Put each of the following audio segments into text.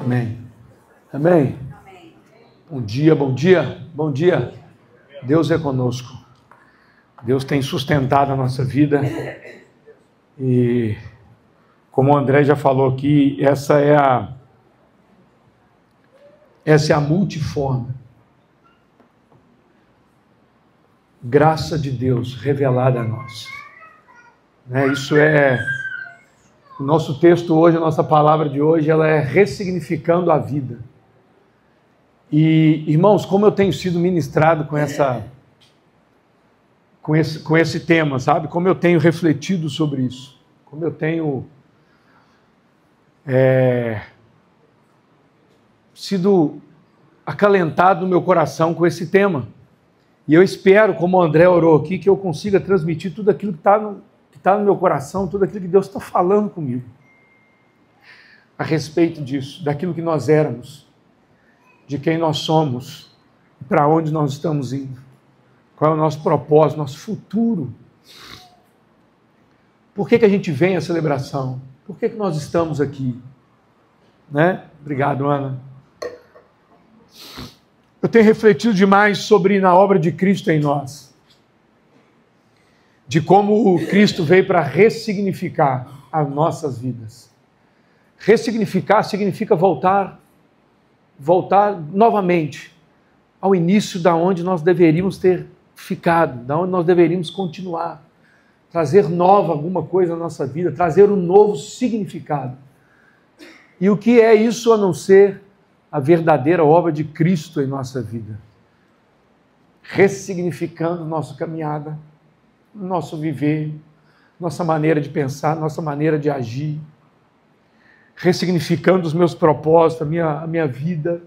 Amém. Amém. Bom dia, bom dia, bom dia. Deus é conosco. Deus tem sustentado a nossa vida. E como o André já falou aqui, essa é a multiforme graça de Deus revelada a nós. Isso é o nosso texto hoje, a nossa palavra de hoje, ela é ressignificando a vida. E, irmãos, como eu tenho sido ministrado com esse tema, sabe? Como eu tenho refletido sobre isso. Como eu tenho sido acalentado no meu coração com esse tema. E eu espero, como o André orou aqui, que eu consiga transmitir tudo aquilo que está no meu coração, tudo aquilo que Deus está falando comigo a respeito disso, daquilo que nós éramos, de quem nós somos, para onde nós estamos indo, qual é o nosso propósito, nosso futuro. Por que a gente vem à celebração? Por que nós estamos aqui? Obrigado, Ana. Eu tenho refletido demais sobre na obra de Cristo em nós, de como Cristo veio para ressignificar as nossas vidas. Ressignificar significa voltar novamente ao início da onde nós deveríamos ter ficado, da onde nós deveríamos continuar, trazer nova alguma coisa na nossa vida, trazer um novo significado. E o que é isso a não ser a verdadeira obra de Cristo em nossa vida? Ressignificando nossa caminhada, nosso viver, nossa maneira de pensar, nossa maneira de agir, ressignificando os meus propósitos, a minha vida.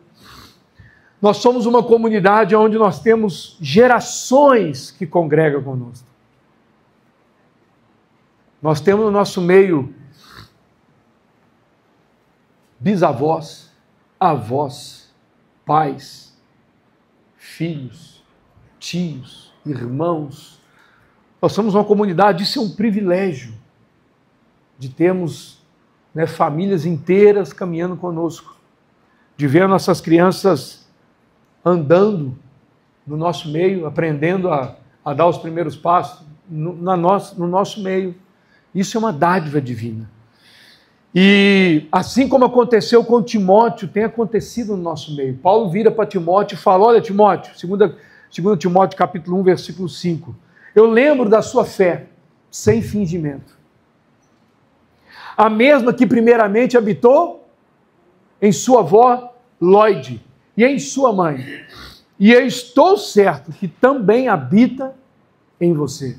Nós somos uma comunidade onde nós temos gerações que congregam conosco. Nós temos no nosso meio bisavós, avós, pais, filhos, tios, irmãos. Nós somos uma comunidade, isso é um privilégio, de termos famílias inteiras caminhando conosco, de ver nossas crianças andando no nosso meio, aprendendo a dar os primeiros passos no nosso meio. Isso é uma dádiva divina. E assim como aconteceu com Timóteo, tem acontecido no nosso meio. Paulo vira para Timóteo e fala: olha, Timóteo, 2 Timóteo capítulo 1, versículo 5, eu lembro da sua fé, sem fingimento. A mesma que primeiramente habitou em sua avó Lóide e em sua mãe. E eu estou certo que também habita em você.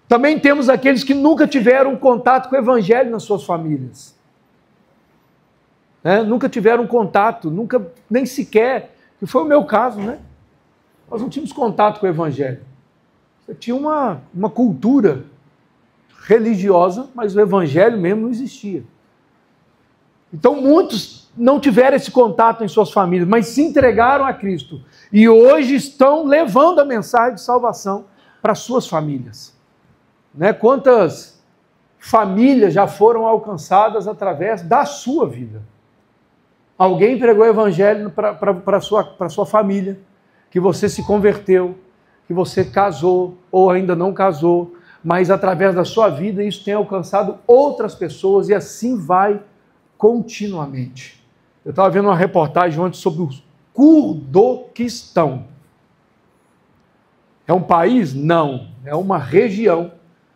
Também temos aqueles que nunca tiveram contato com o Evangelho nas suas famílias. Nunca tiveram contato, nem sequer, que foi o meu caso, Nós não tínhamos contato com o Evangelho. Você tinha uma cultura religiosa, mas o Evangelho mesmo não existia. Então muitos não tiveram esse contato em suas famílias, mas se entregaram a Cristo. E hoje estão levando a mensagem de salvação para suas famílias. Quantas famílias já foram alcançadas através da sua vida? Alguém pregou o Evangelho para a sua família, que você se converteu, que você casou ou ainda não casou, mas através da sua vida isso tem alcançado outras pessoas e assim vai continuamente. Eu estava vendo uma reportagem ontem sobre o Kurdoquistão. É um país? Não. É uma região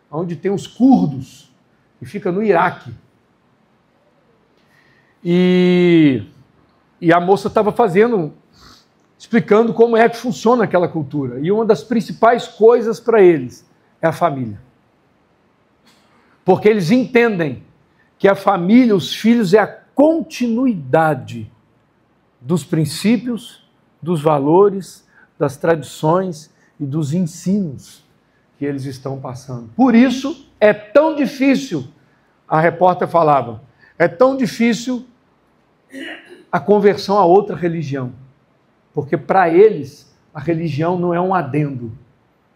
onde tem os curdos, que fica no Iraque. E a moça estava explicando como é que funciona aquela cultura. E uma das principais coisas para eles é a família. Porque eles entendem que a família, os filhos, é a continuidade dos princípios, dos valores, das tradições e dos ensinos que eles estão passando. Por isso é tão difícil, a repórter falava, é tão difícil a conversão a outra religião. Porque para eles a religião não é um adendo,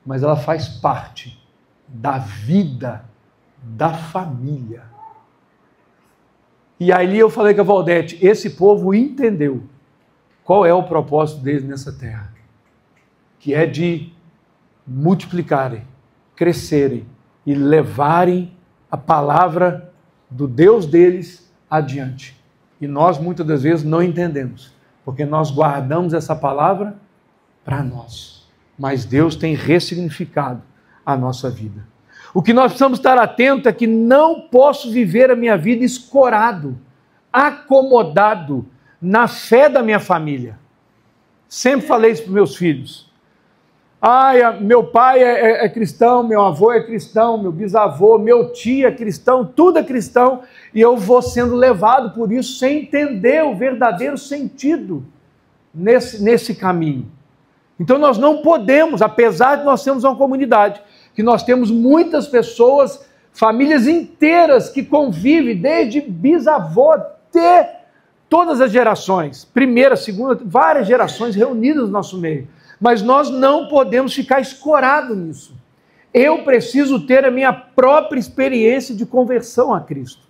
mas ela faz parte da vida da família. E aí eu falei com a Valdete, esse povo entendeu qual é o propósito deles nessa terra, que é de multiplicarem, crescerem e levarem a palavra do Deus deles adiante. E nós muitas das vezes não entendemos, porque nós guardamos essa palavra para nós. Mas Deus tem ressignificado a nossa vida. O que nós precisamos estar atentos é que não posso viver a minha vida escorado, acomodado na fé da minha família. Sempre falei isso para os meus filhos. Meu pai é cristão, meu avô é cristão, meu bisavô, meu tio é cristão, tudo é cristão, e eu vou sendo levado por isso sem entender o verdadeiro sentido nesse caminho. Então nós não podemos, apesar de nós sermos uma comunidade, que nós temos muitas pessoas, famílias inteiras que convivem, desde bisavô até todas as gerações, primeira, segunda, várias gerações reunidas no nosso meio. Mas nós não podemos ficar escorados nisso. Eu preciso ter a minha própria experiência de conversão a Cristo.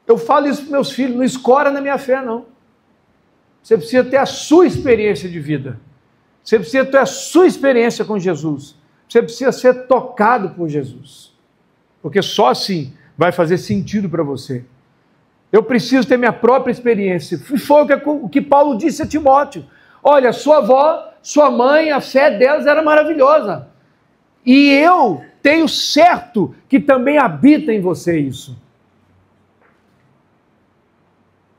Eu falo isso para meus filhos, não escora na minha fé, não. Você precisa ter a sua experiência de vida. Você precisa ter a sua experiência com Jesus. Você precisa ser tocado por Jesus. Porque só assim vai fazer sentido para você. Eu preciso ter minha própria experiência. Foi o que Paulo disse a Timóteo. Olha, sua avó, sua mãe, a fé delas era maravilhosa. E eu tenho certo que também habita em você isso.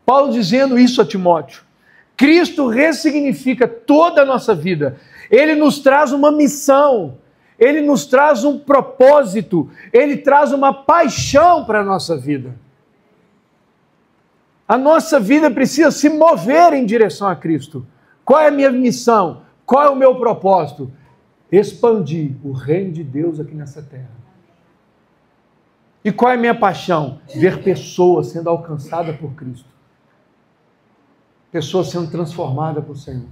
Paulo dizendo isso a Timóteo. Cristo ressignifica toda a nossa vida. Ele nos traz uma missão. Ele nos traz um propósito. Ele traz uma paixão para a nossa vida. A nossa vida precisa se mover em direção a Cristo. Qual é a minha missão? Qual é o meu propósito? Expandir o reino de Deus aqui nessa terra. E qual é a minha paixão? Ver pessoas sendo alcançadas por Cristo. Pessoas sendo transformadas por Senhor.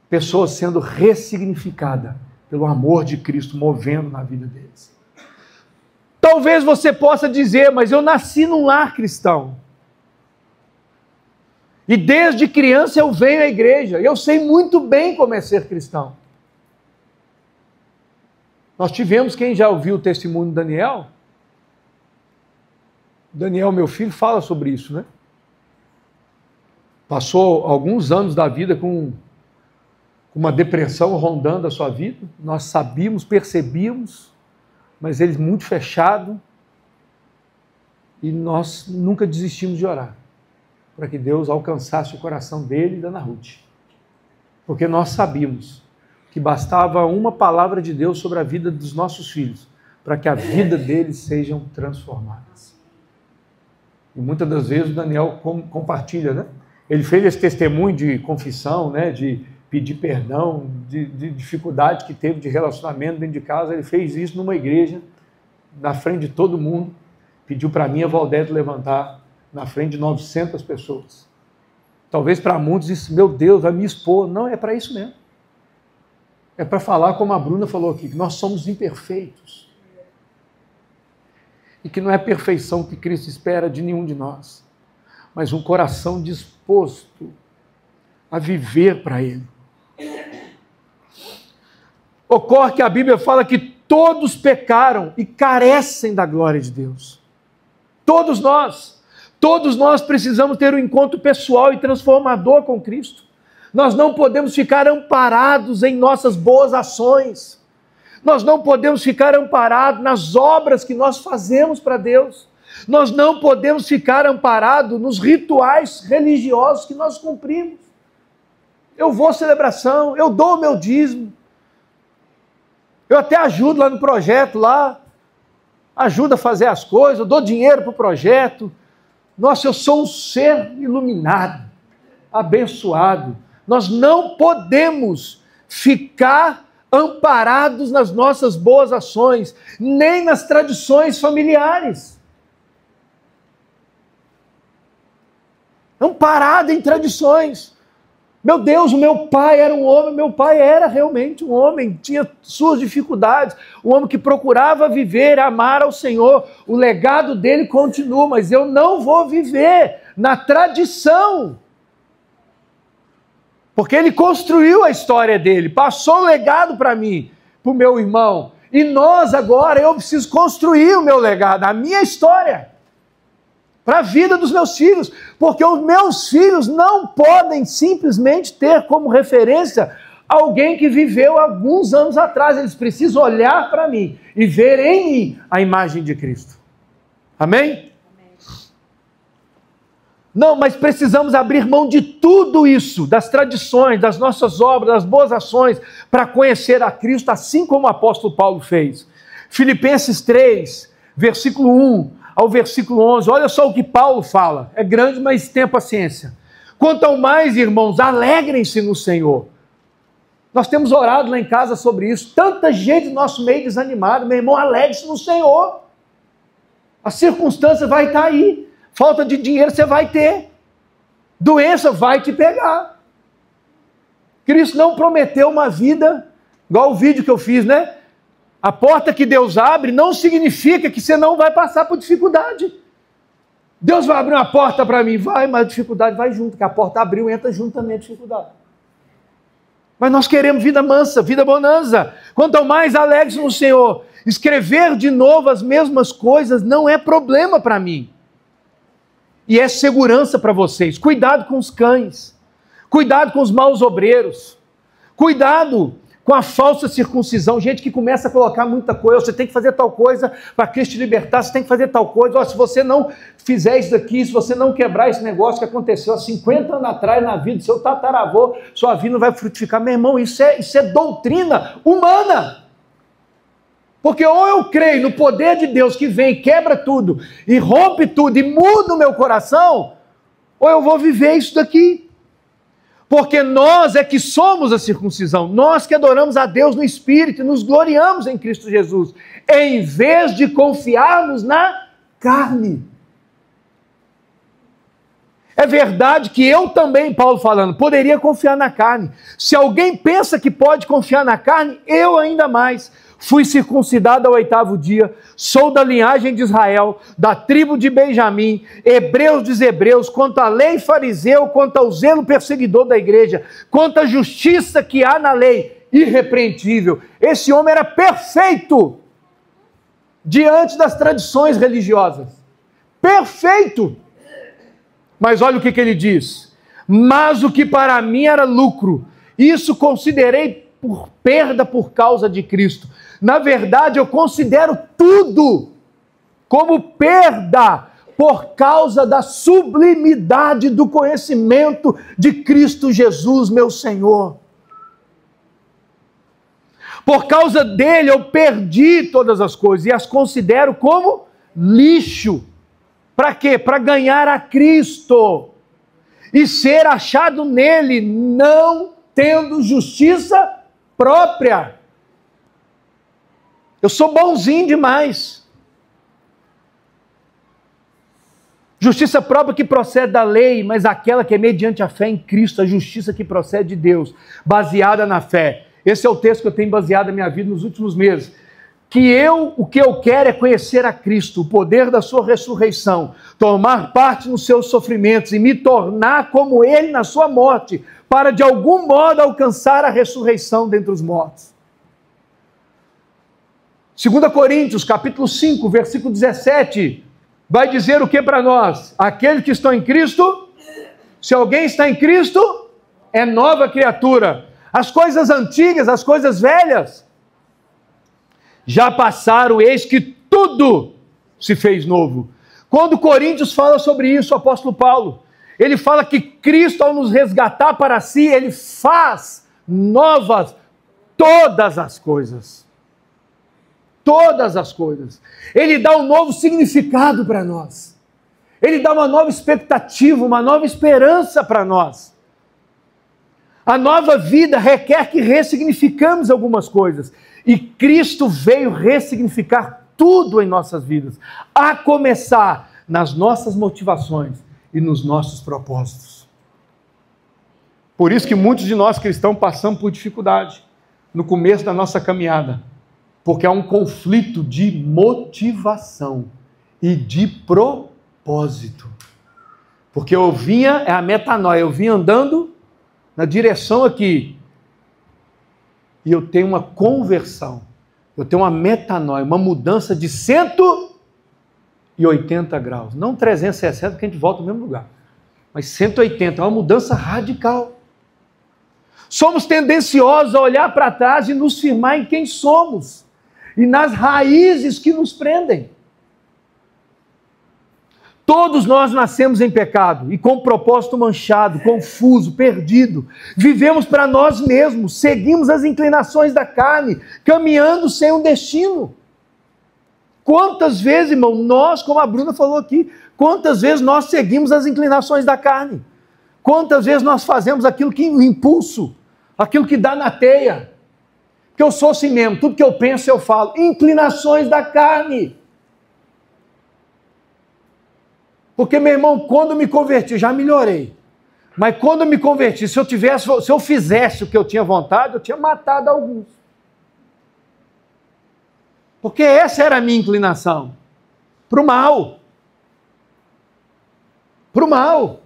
Pessoas sendo ressignificadas pelo amor de Cristo movendo na vida deles. Talvez você possa dizer, mas eu nasci num lar cristão. E desde criança eu venho à igreja. Eu sei muito bem como é ser cristão. Nós tivemos, quem já ouviu o testemunho de Daniel? Daniel, meu filho, fala sobre isso, né? Passou alguns anos da vida com uma depressão rondando a sua vida. Nós sabíamos, percebíamos, mas ele muito fechado. E nós nunca desistimos de orar para que Deus alcançasse o coração dele e da Ana Ruth. Porque nós sabíamos que bastava uma palavra de Deus sobre a vida dos nossos filhos para que a vida deles sejam transformadas. E muitas das vezes o Daniel compartilha, né? Ele fez esse testemunho de confissão, né? De pedir perdão, de dificuldade que teve de relacionamento dentro de casa. Ele fez isso numa igreja, na frente de todo mundo. Pediu para mim, a Valdete, levantar na frente de 900 pessoas. Talvez para muitos isso, meu Deus, vai me expor. Não, é para isso mesmo. É para falar, como a Bruna falou aqui, que nós somos imperfeitos. E que não é perfeição que Cristo espera de nenhum de nós, mas um coração disposto a viver para Ele. Ocorre que a Bíblia fala que todos pecaram e carecem da glória de Deus. Todos nós precisamos ter um encontro pessoal e transformador com Cristo. Nós não podemos ficar amparados em nossas boas ações. Nós não podemos ficar amparados nas obras que nós fazemos para Deus. Nós não podemos ficar amparados nos rituais religiosos que nós cumprimos. Eu vou à celebração, eu dou o meu dízimo. Eu até ajudo lá no projeto, ajudo a fazer as coisas, eu dou dinheiro para o projeto. Nossa, eu sou um ser iluminado, abençoado. Nós não podemos ficar amparados nas nossas boas ações, nem nas tradições familiares. Amparado em tradições. Meu Deus, o meu pai era um homem, meu pai era realmente um homem, tinha suas dificuldades, um homem que procurava viver, amar ao Senhor, o legado dele continua, mas eu não vou viver na tradição, porque ele construiu a história dele, passou o legado para mim, para o meu irmão, e nós agora, eu preciso construir o meu legado, a minha história, para a vida dos meus filhos, porque os meus filhos não podem simplesmente ter como referência alguém que viveu alguns anos atrás, eles precisam olhar para mim e ver em mim a imagem de Cristo. Amém? Não, mas precisamos abrir mão de tudo isso, das tradições, das nossas obras, das boas ações, para conhecer a Cristo, assim como o apóstolo Paulo fez. Filipenses 3, versículo 1 ao versículo 11, olha só o que Paulo fala, é grande, mas tenha paciência. Quanto ao mais, irmãos, alegrem-se no Senhor. Nós temos orado lá em casa sobre isso, tanta gente no nosso meio desanimada, meu irmão, alegre-se no Senhor. A circunstância vai estar aí. Falta de dinheiro você vai ter. Doença vai te pegar. Cristo não prometeu uma vida, igual o vídeo que eu fiz, né? A porta que Deus abre não significa que você não vai passar por dificuldade. Deus vai abrir uma porta para mim, vai, mas a dificuldade vai junto, porque a porta abriu, entra junto também a dificuldade. Mas nós queremos vida mansa, vida bonança. Quanto ao mais, alegre-se no Senhor. Escrever de novo as mesmas coisas não é problema para mim. E é segurança para vocês. Cuidado com os cães. Cuidado com os maus obreiros. Cuidado com a falsa circuncisão. Gente que começa a colocar muita coisa. Você tem que fazer tal coisa para Cristo te libertar. Você tem que fazer tal coisa. Se você não fizer isso daqui, se você não quebrar esse negócio que aconteceu há 50 anos atrás na vida do seu tataravô, sua vida não vai frutificar. Meu irmão, isso é doutrina humana. Porque ou eu creio no poder de Deus que vem, quebra tudo, e rompe tudo, e muda o meu coração, ou eu vou viver isso daqui. Porque nós é que somos a circuncisão, nós que adoramos a Deus no Espírito, e nos gloriamos em Cristo Jesus, em vez de confiarmos na carne. É verdade que eu também, Paulo falando, poderia confiar na carne. Se alguém pensa que pode confiar na carne, eu ainda mais. Fui circuncidado ao 8º dia, sou da linhagem de Israel, da tribo de Benjamim, hebreus dos hebreus, quanto à lei fariseu, quanto ao zelo perseguidor da igreja, quanto à justiça que há na lei, irrepreensível. Esse homem era perfeito diante das tradições religiosas. Perfeito! Mas olha o que ele diz. Mas o que para mim era lucro, isso considerei por perda por causa de Cristo. Na verdade, eu considero tudo como perda por causa da sublimidade do conhecimento de Cristo Jesus, meu Senhor. Por causa dele eu perdi todas as coisas e as considero como lixo. Para quê? Para ganhar a Cristo e ser achado nele, não tendo justiça própria. Eu sou bonzinho demais. Justiça própria que procede da lei, mas aquela que é mediante a fé em Cristo, a justiça que procede de Deus, baseada na fé. Esse é o texto que eu tenho baseado na minha vida nos últimos meses. O que eu quero é conhecer a Cristo, o poder da sua ressurreição, tomar parte nos seus sofrimentos e me tornar como ele na sua morte, para de algum modo alcançar a ressurreição dentre os mortos. 2 Coríntios, capítulo 5, versículo 17, vai dizer o que para nós? Aqueles que estão em Cristo, se alguém está em Cristo, é nova criatura. As coisas antigas, as coisas velhas, já passaram, eis que tudo se fez novo. Quando Coríntios fala sobre isso, o apóstolo Paulo, ele fala que Cristo, ao nos resgatar para si, ele faz novas todas as coisas. Todas as coisas. Ele dá um novo significado para nós. Ele dá uma nova expectativa, uma nova esperança para nós. A nova vida requer que ressignificamos algumas coisas. E Cristo veio ressignificar tudo em nossas vidas, a começar nas nossas motivações e nos nossos propósitos. Por isso que muitos de nós cristãos passamos por dificuldade no começo da nossa caminhada, porque há um conflito de motivação e de propósito. Porque eu vinha, é a metanoia, eu vinha andando na direção aqui, e eu tenho uma conversão, eu tenho uma metanoia, uma mudança de 180 graus, não 360, porque a gente volta ao mesmo lugar, mas 180, é uma mudança radical. Somos tendenciosos a olhar para trás e nos firmar em quem somos e nas raízes que nos prendem. Todos nós nascemos em pecado e com propósito manchado, confuso, perdido. Vivemos para nós mesmos, seguimos as inclinações da carne, caminhando sem um destino. Quantas vezes, irmão, nós, como a Bruna falou aqui, quantas vezes nós seguimos as inclinações da carne? Quantas vezes nós fazemos aquilo que o impulso, aquilo que dá na teia? Porque eu sou assim mesmo, tudo que eu penso eu falo. Inclinações da carne. Porque, meu irmão, quando eu me converti, já melhorei. Mas quando eu me converti, se eu fizesse o que eu tinha vontade, eu tinha matado alguns. Porque essa era a minha inclinação. Para o mal. Para o mal.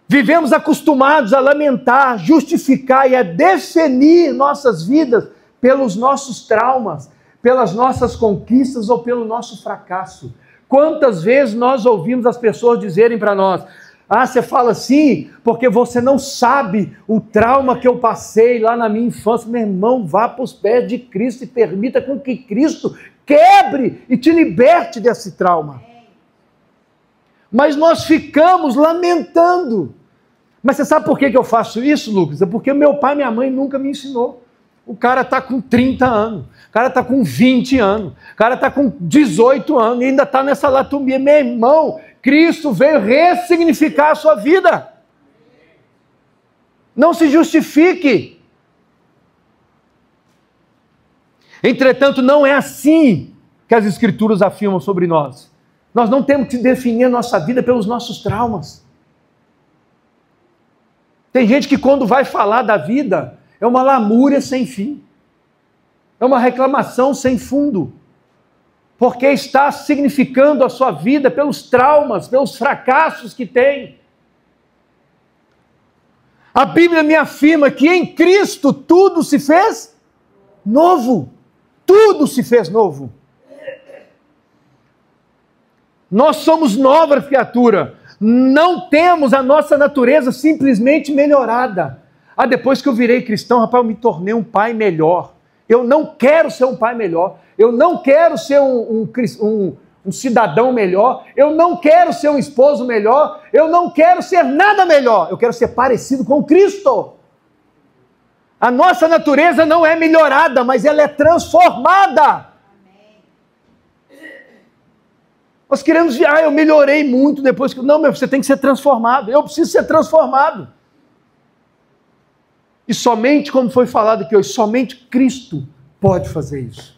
Vivemos acostumados a lamentar, justificar e a definir nossas vidas pelos nossos traumas, pelas nossas conquistas ou pelo nosso fracasso. Quantas vezes nós ouvimos as pessoas dizerem para nós: ah, você fala assim porque você não sabe o trauma que eu passei lá na minha infância. Meu irmão, vá para os pés de Cristo e permita com que Cristo quebre e te liberte desse trauma. Mas nós ficamos lamentando. Mas você sabe por que eu faço isso, Lucas? É porque meu pai e minha mãe nunca me ensinou. O cara está com 30 anos, o cara está com 20 anos, o cara está com 18 anos e ainda está nessa latumia. Meu irmão, Cristo veio ressignificar a sua vida. Não se justifique. Entretanto, não é assim que as Escrituras afirmam sobre nós. Nós não temos que definir a nossa vida pelos nossos traumas. Tem gente que quando vai falar da vida, é uma lamúria sem fim. É uma reclamação sem fundo. Porque está significando a sua vida pelos traumas, pelos fracassos que tem. A Bíblia me afirma que em Cristo tudo se fez novo. Tudo se fez novo. Nós somos nova criatura. Não temos a nossa natureza simplesmente melhorada. Ah, depois que eu virei cristão, rapaz, eu me tornei um pai melhor. Eu não quero ser um pai melhor. Eu não quero ser um cidadão melhor. Eu não quero ser um esposo melhor. Eu não quero ser nada melhor. Eu quero ser parecido com Cristo. A nossa natureza não é melhorada, mas ela é transformada. Nós queremos, eu melhorei muito depois que... Não, você tem que ser transformado. Eu preciso ser transformado. E somente, como foi falado aqui hoje, somente Cristo pode fazer isso.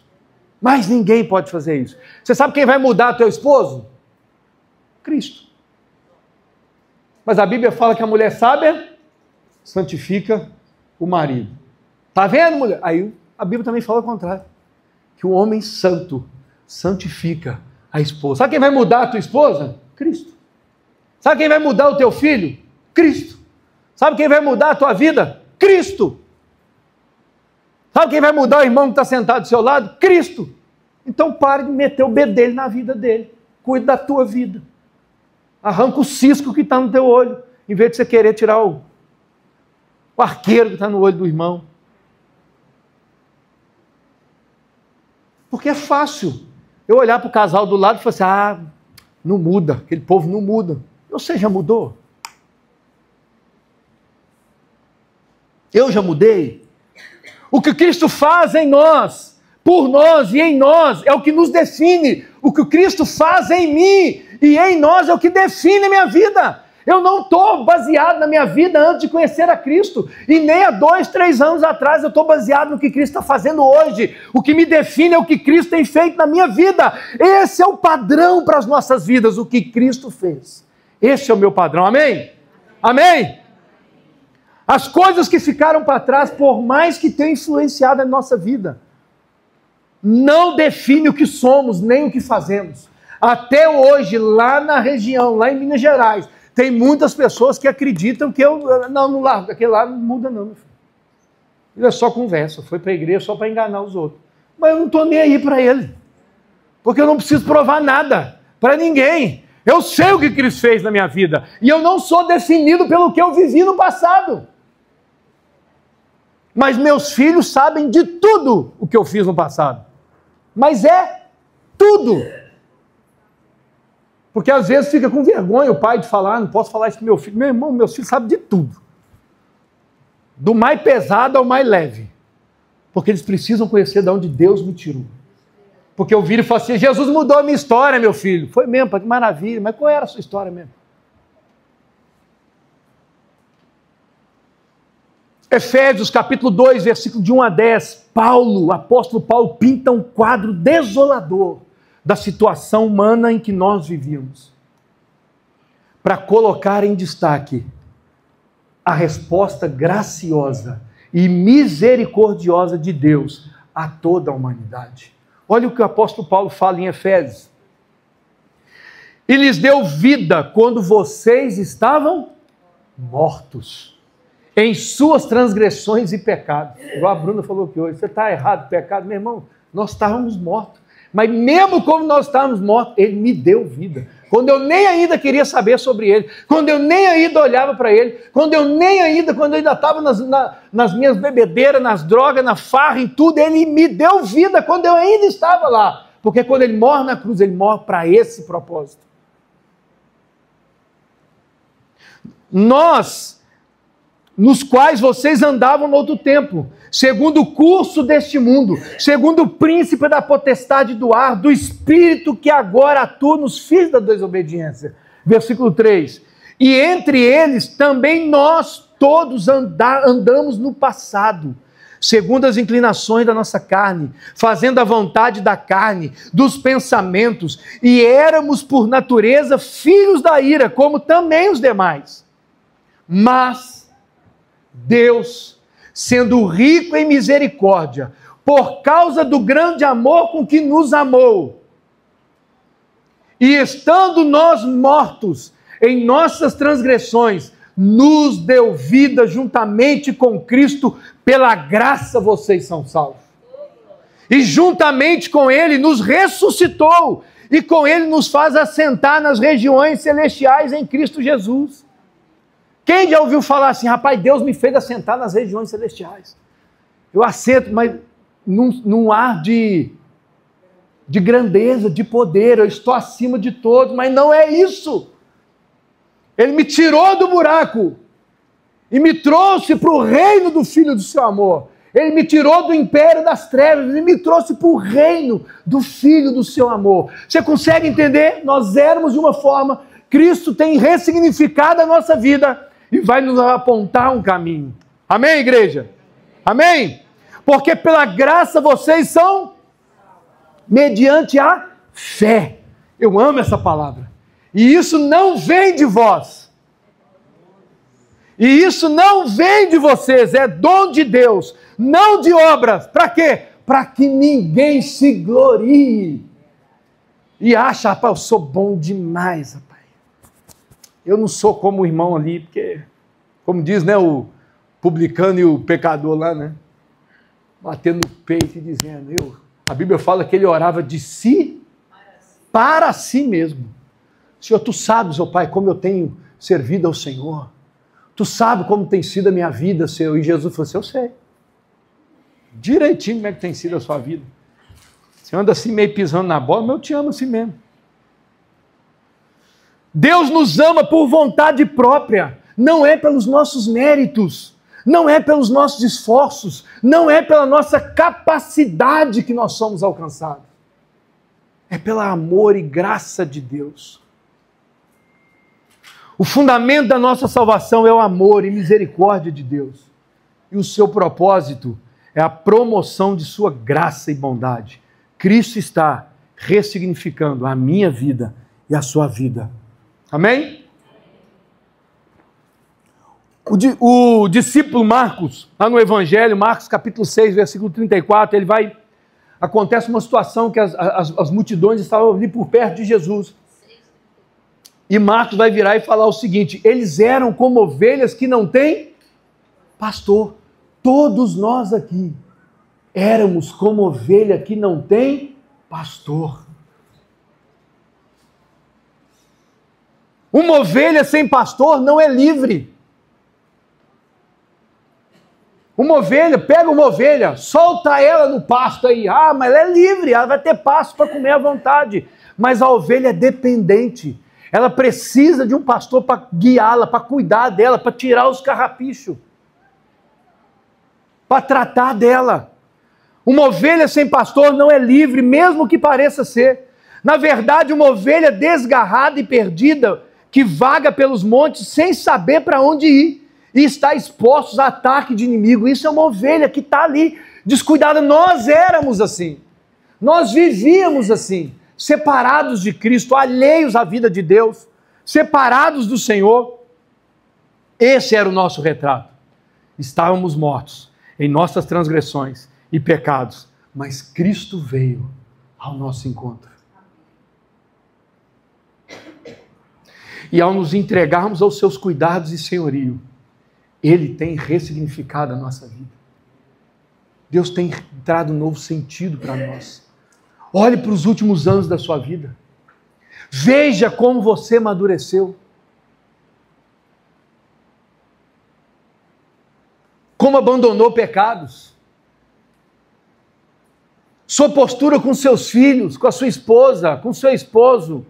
Mas ninguém pode fazer isso. Você sabe quem vai mudar teu esposo? Cristo. Mas a Bíblia fala que a mulher sábia santifica o marido. Está vendo, mulher? Aí a Bíblia também fala o contrário. Que o homem santo santifica a esposa. Sabe quem vai mudar a tua esposa? Cristo. Sabe quem vai mudar o teu filho? Cristo. Sabe quem vai mudar a tua vida? Cristo. Sabe quem vai mudar o irmão que está sentado do seu lado? Cristo. Então pare de meter o bedelho na vida dele. Cuide da tua vida. Arranca o cisco que está no teu olho, em vez de você querer tirar o arqueiro que está no olho do irmão. Porque é fácil eu olhar para o casal do lado e falar assim, não muda, aquele povo não muda. Você já mudou? Eu já mudei? O que Cristo faz em nós, por nós e em nós, é o que nos define. O que Cristo faz em mim e em nós é o que define a minha vida. Eu não estou baseado na minha vida antes de conhecer a Cristo. E nem há 2, 3 anos atrás eu estou baseado no que Cristo está fazendo hoje. O que me define é o que Cristo tem feito na minha vida. Esse é o padrão para as nossas vidas, o que Cristo fez. Esse é o meu padrão, amém? Amém? As coisas que ficaram para trás, por mais que tenham influenciado a nossa vida, não define o que somos, nem o que fazemos. Até hoje, lá na região, lá em Minas Gerais, tem muitas pessoas que acreditam que eu não largo, aquele lá não muda não, meu filho. Ele é só conversa, foi para a igreja só para enganar os outros. Mas eu não estou nem aí para ele, porque eu não preciso provar nada para ninguém. Eu sei o que Cristo fez na minha vida, e eu não sou definido pelo que eu vivi no passado. Mas meus filhos sabem de tudo o que eu fiz no passado. Mas é tudo. Porque às vezes fica com vergonha o pai de falar, não posso falar isso para meu filho. Meu irmão, meus filhos sabem de tudo. Do mais pesado ao mais leve. Porque eles precisam conhecer de onde Deus me tirou. Porque eu viro e falo assim, Jesus mudou a minha história, meu filho. Foi mesmo, que maravilha. Mas qual era a sua história mesmo? Efésios capítulo 2, versículo de 1 a 10, o apóstolo Paulo pinta um quadro desolador da situação humana em que nós vivíamos, para colocar em destaque a resposta graciosa e misericordiosa de Deus a toda a humanidade. Olha o que o apóstolo Paulo fala em Efésios. E lhes deu vida quando vocês estavam mortos em suas transgressões e pecados. Igual a Bruna falou que hoje, você está errado, pecado. Meu irmão, nós estávamos mortos. Mas mesmo como nós estávamos mortos, Ele me deu vida. Quando eu nem ainda queria saber sobre Ele, quando eu nem ainda olhava para Ele, quando eu ainda estava nas minhas bebedeiras, nas drogas, na farra, em tudo, Ele me deu vida quando eu ainda estava lá. Porque quando Ele morre na cruz, Ele morre para esse propósito. Nós, nos quais vocês andavam no outro tempo, segundo o curso deste mundo, segundo o príncipe da potestade do ar, do espírito que agora atua nos filhos da desobediência. Versículo 3. E entre eles também nós todos andamos no passado, segundo as inclinações da nossa carne, fazendo a vontade da carne, dos pensamentos, e éramos por natureza filhos da ira, como também os demais. Mas Deus, sendo rico em misericórdia, por causa do grande amor com que nos amou, e estando nós mortos em nossas transgressões, nos deu vida juntamente com Cristo, pela graça vocês são salvos. E juntamente com Ele nos ressuscitou, e com Ele nos faz assentar nas regiões celestiais em Cristo Jesus. Quem já ouviu falar assim, rapaz, Deus me fez assentar nas regiões celestiais? Eu assento, mas num ar de grandeza, de poder, eu estou acima de todos, mas não é isso. Ele me tirou do buraco e me trouxe para o reino do Filho do seu amor. Ele me tirou do império das trevas e me trouxe para o reino do Filho do seu amor. Você consegue entender? Nós éramos de uma forma, Cristo tem ressignificado a nossa vida e vai nos apontar um caminho. Amém, igreja? Amém? Porque pela graça vocês são mediante a fé. Eu amo essa palavra. E isso não vem de vós. E isso não vem de vocês, é dom de Deus, não de obras. Para quê? Para que ninguém se glorie. E acha, rapaz, eu sou bom demais, rapaz. Eu não sou como o irmão ali, porque, como diz, né, o publicano e o pecador lá, né? Batendo no peito e dizendo, a Bíblia fala que ele orava de si para si mesmo. Senhor, tu sabes, ó Pai, como eu tenho servido ao Senhor. Tu sabes como tem sido a minha vida, Senhor. E Jesus falou assim, eu sei. Direitinho como é que tem sido a sua vida. Você anda assim meio pisando na bola, mas eu te amo assim mesmo. Deus nos ama por vontade própria, não é pelos nossos méritos, não é pelos nossos esforços, não é pela nossa capacidade que nós somos alcançados. É pelo amor e graça de Deus. O fundamento da nossa salvação é o amor e misericórdia de Deus. E o seu propósito é a promoção de sua graça e bondade. Cristo está ressignificando a minha vida e a sua vida. Amém? O discípulo Marcos, lá no Evangelho, Marcos capítulo 6, versículo 34, acontece uma situação que as multidões estavam ali por perto de Jesus. E Marcos vai virar e falar o seguinte: eles eram como ovelhas que não têm pastor. Todos nós aqui éramos como ovelha que não tem pastor. Uma ovelha sem pastor não é livre. Uma ovelha, pega uma ovelha, solta ela no pasto aí. Ah, mas ela é livre, ela vai ter pasto para comer à vontade. Mas a ovelha é dependente. Ela precisa de um pastor para guiá-la, para cuidar dela, para tirar os carrapichos, para tratar dela. Uma ovelha sem pastor não é livre, mesmo que pareça ser. Na verdade, uma ovelha desgarrada e perdida, que vaga pelos montes sem saber para onde ir, e está exposto a ataque de inimigo. Isso é uma ovelha que está ali, descuidada. Nós éramos assim. Nós vivíamos assim, separados de Cristo, alheios à vida de Deus, separados do Senhor. Esse era o nosso retrato. Estávamos mortos em nossas transgressões e pecados, mas Cristo veio ao nosso encontro. E ao nos entregarmos aos seus cuidados e senhorio, Ele tem ressignificado a nossa vida. Deus tem dado um novo sentido para nós. Olhe para os últimos anos da sua vida. Veja como você amadureceu. Como abandonou pecados. Sua postura com seus filhos, com a sua esposa, com seu esposo,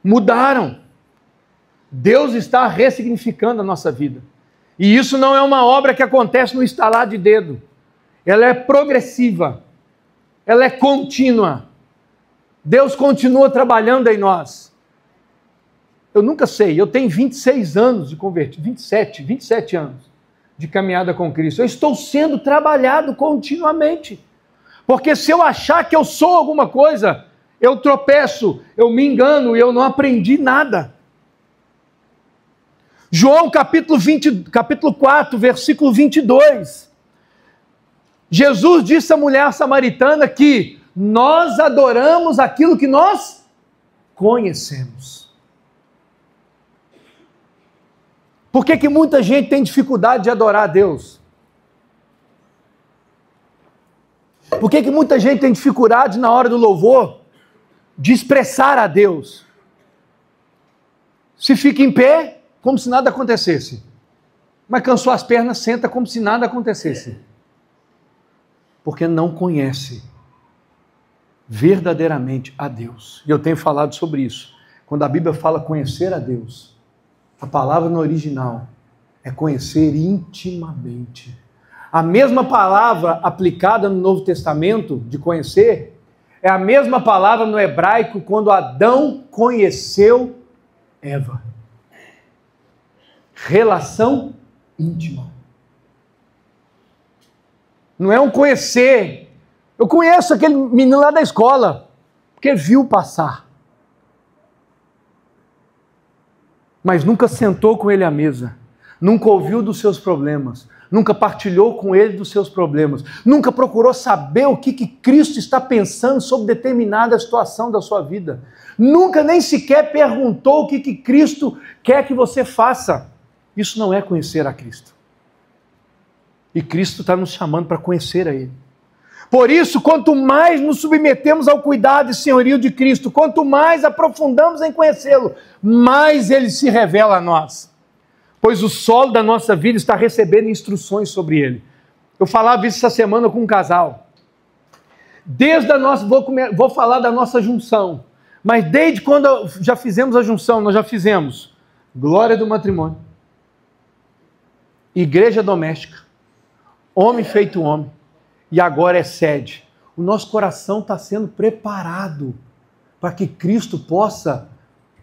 mudaram. Deus está ressignificando a nossa vida. E isso não é uma obra que acontece no estalar de dedo. Ela é progressiva. Ela é contínua. Deus continua trabalhando em nós. Eu nunca sei, eu tenho 26 anos de convertido, 27 anos de caminhada com Cristo. Eu estou sendo trabalhado continuamente. Porque se eu achar que eu sou alguma coisa, eu tropeço, eu me engano e eu não aprendi nada. João capítulo 4, versículo 22. Jesus disse à mulher samaritana que nós adoramos aquilo que nós conhecemos. Por que muita gente tem dificuldade de adorar a Deus? Por que muita gente tem dificuldade na hora do louvor de expressar a Deus? Se fica em pé, como se nada acontecesse. Mas cansou as pernas, senta como se nada acontecesse. Porque não conhece verdadeiramente a Deus. E eu tenho falado sobre isso. Quando a Bíblia fala conhecer a Deus, a palavra no original é conhecer intimamente. A mesma palavra aplicada no Novo Testamento, de conhecer, é a mesma palavra no hebraico quando Adão conheceu Eva. Relação íntima. Não é um conhecer. Eu conheço aquele menino lá da escola, porque viu passar. Mas nunca sentou com ele à mesa. Nunca ouviu dos seus problemas. Nunca partilhou com ele dos seus problemas. Nunca procurou saber o que Cristo está pensando sobre determinada situação da sua vida. Nunca nem sequer perguntou o que Cristo quer que você faça. Isso não é conhecer a Cristo. E Cristo está nos chamando para conhecer a Ele. Por isso, quanto mais nos submetemos ao cuidado e senhorio de Cristo, quanto mais aprofundamos em conhecê-lo, mais Ele se revela a nós. Pois o solo da nossa vida está recebendo instruções sobre Ele. Eu falava isso essa semana com um casal. Desde a nossa, vou falar da nossa junção, mas desde quando já fizemos a junção, nós já fizemos glória do matrimônio, igreja doméstica, homem feito homem, e agora é sede. O nosso coração está sendo preparado para que Cristo possa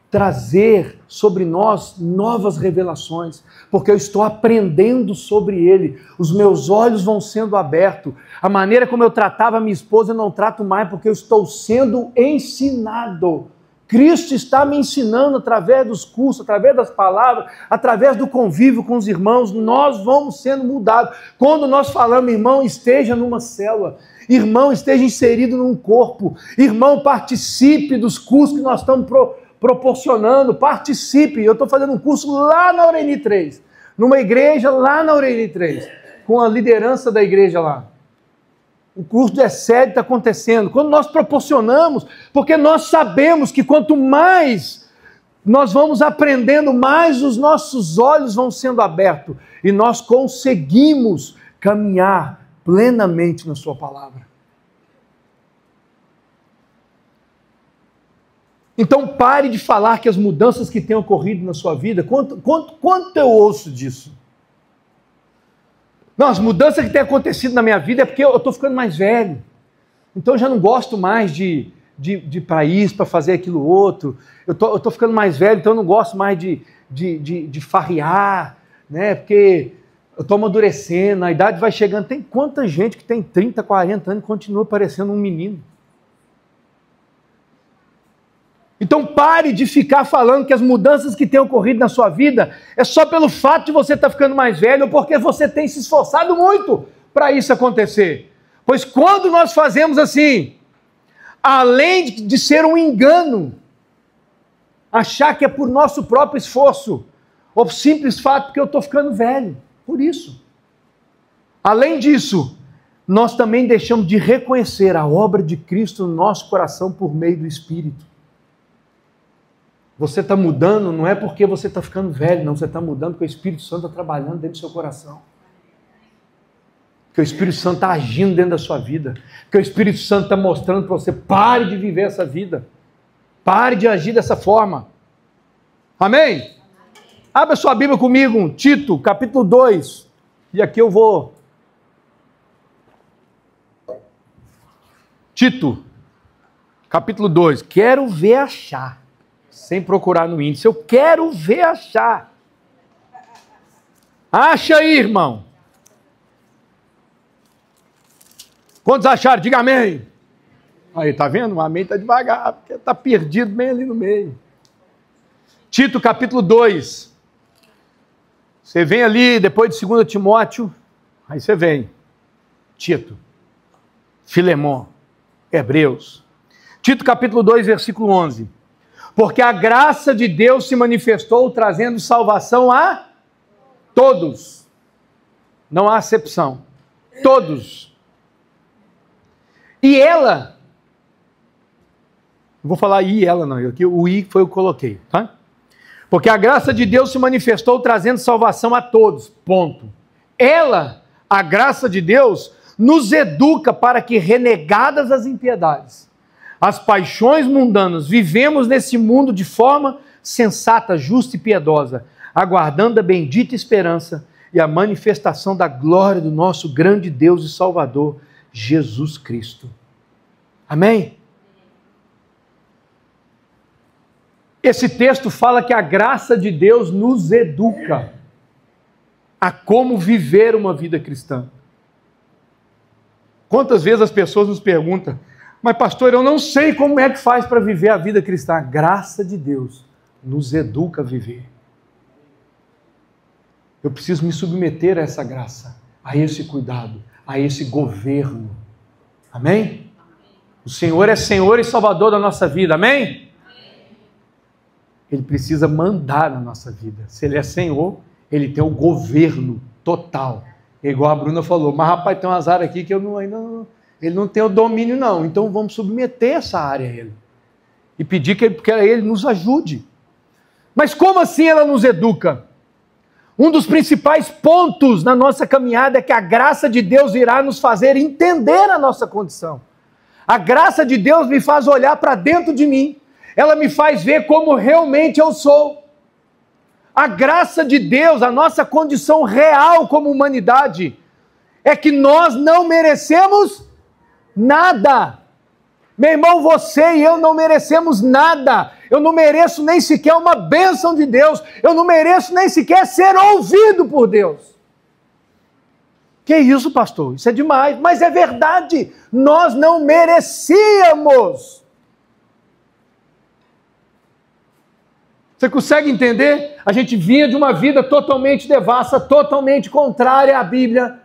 trazer sobre nós novas revelações, porque eu estou aprendendo sobre Ele, os meus olhos vão sendo abertos, a maneira como eu tratava minha esposa eu não trato mais, porque eu estou sendo ensinado Cristo está me ensinando através dos cursos, através das palavras, através do convívio com os irmãos, nós vamos sendo mudados. Quando nós falamos, irmão, esteja numa célula, irmão, esteja inserido num corpo, irmão, participe dos cursos que nós estamos proporcionando, participe. Eu estou fazendo um curso lá na Aureli 3, numa igreja lá na Aureli 3, com a liderança da igreja lá. O curso de ESED está acontecendo. Quando nós proporcionamos, porque nós sabemos que quanto mais nós vamos aprendendo, mais os nossos olhos vão sendo abertos e nós conseguimos caminhar plenamente na sua palavra. Então pare de falar que as mudanças que têm ocorrido na sua vida, quanto eu ouço disso? Não, as mudanças que têm acontecido na minha vida é porque eu estou ficando mais velho. Então eu já não gosto mais de ir para isso, para fazer aquilo outro. Eu estou ficando mais velho, então eu não gosto mais de farrear, né? Porque eu estou amadurecendo, a idade vai chegando. Tem quanta gente que tem 30, 40 anos e continua parecendo um menino. Então pare de ficar falando que as mudanças que têm ocorrido na sua vida é só pelo fato de você estar ficando mais velho ou porque você tem se esforçado muito para isso acontecer. Pois quando nós fazemos assim, além de ser um engano, achar que é por nosso próprio esforço, ou simples fato que eu estou ficando velho, por isso. Além disso, nós também deixamos de reconhecer a obra de Cristo no nosso coração por meio do Espírito. Você está mudando, não é porque você está ficando velho, não. Você está mudando porque o Espírito Santo está trabalhando dentro do seu coração. Porque o Espírito Santo está agindo dentro da sua vida. Porque o Espírito Santo está mostrando para você, pare de viver essa vida. Pare de agir dessa forma. Amém? Abra sua Bíblia comigo, Tito, capítulo 2. E aqui eu vou... Tito, capítulo 2. Quero ver achar. Sem procurar no índice, eu quero ver achar. Acha aí, irmão. Quantos acharam? Diga amém. Aí, tá vendo? O amém está devagar, porque está perdido bem ali no meio. Tito, capítulo 2. Você vem ali, depois de 2 Timóteo, aí você vem. Tito, Filemon, Hebreus. Tito, capítulo 2, versículo 11. Porque a graça de Deus se manifestou trazendo salvação a todos. Não há acepção. Todos. E ela, não vou falar e ela não, aqui o i foi eu que coloquei, tá? Porque a graça de Deus se manifestou trazendo salvação a todos, ponto. Ela, a graça de Deus, nos educa para que, renegadas as impiedades, as paixões mundanas, vivemos nesse mundo de forma sensata, justa e piedosa, aguardando a bendita esperança e a manifestação da glória do nosso grande Deus e Salvador, Jesus Cristo. Amém? Esse texto fala que a graça de Deus nos educa a como viver uma vida cristã. Quantas vezes as pessoas nos perguntam, mas pastor, eu não sei como é que faz para viver a vida cristã. A graça de Deus nos educa a viver. Eu preciso me submeter a essa graça, a esse cuidado, a esse governo. Amém? O Senhor é Senhor e Salvador da nossa vida. Amém? Ele precisa mandar na nossa vida. Se Ele é Senhor, Ele tem o governo total. É igual a Bruna falou, mas rapaz, tem umas áreas aqui que eu ainda não... Ele não tem o domínio não, então vamos submeter essa área a Ele. E pedir que Ele nos ajude. Mas como assim ela nos educa? Um dos principais pontos na nossa caminhada é que a graça de Deus irá nos fazer entender a nossa condição. A graça de Deus me faz olhar para dentro de mim. Ela me faz ver como realmente eu sou. A graça de Deus, a nossa condição real como humanidade, é que nós não merecemos nada. Meu irmão, você e eu não merecemos nada. Eu não mereço nem sequer uma bênção de Deus. Eu não mereço nem sequer ser ouvido por Deus. Que isso, pastor? Isso é demais. Mas é verdade. Nós não merecíamos. Você consegue entender? A gente vinha de uma vida totalmente devassa, totalmente contrária à Bíblia,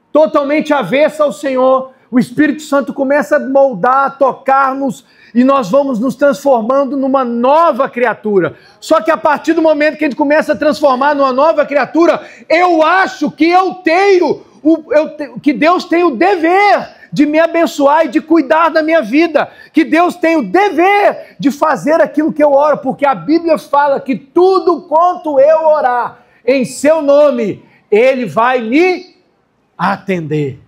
totalmente avessa ao Senhor. O Espírito Santo começa a moldar, a tocar-nos, e nós vamos nos transformando numa nova criatura. Só que a partir do momento que a gente começa a transformar numa nova criatura, eu acho que que Deus tem o dever de me abençoar e de cuidar da minha vida, que Deus tem o dever de fazer aquilo que eu oro, porque a Bíblia fala que tudo quanto eu orar em seu nome, Ele vai me atender.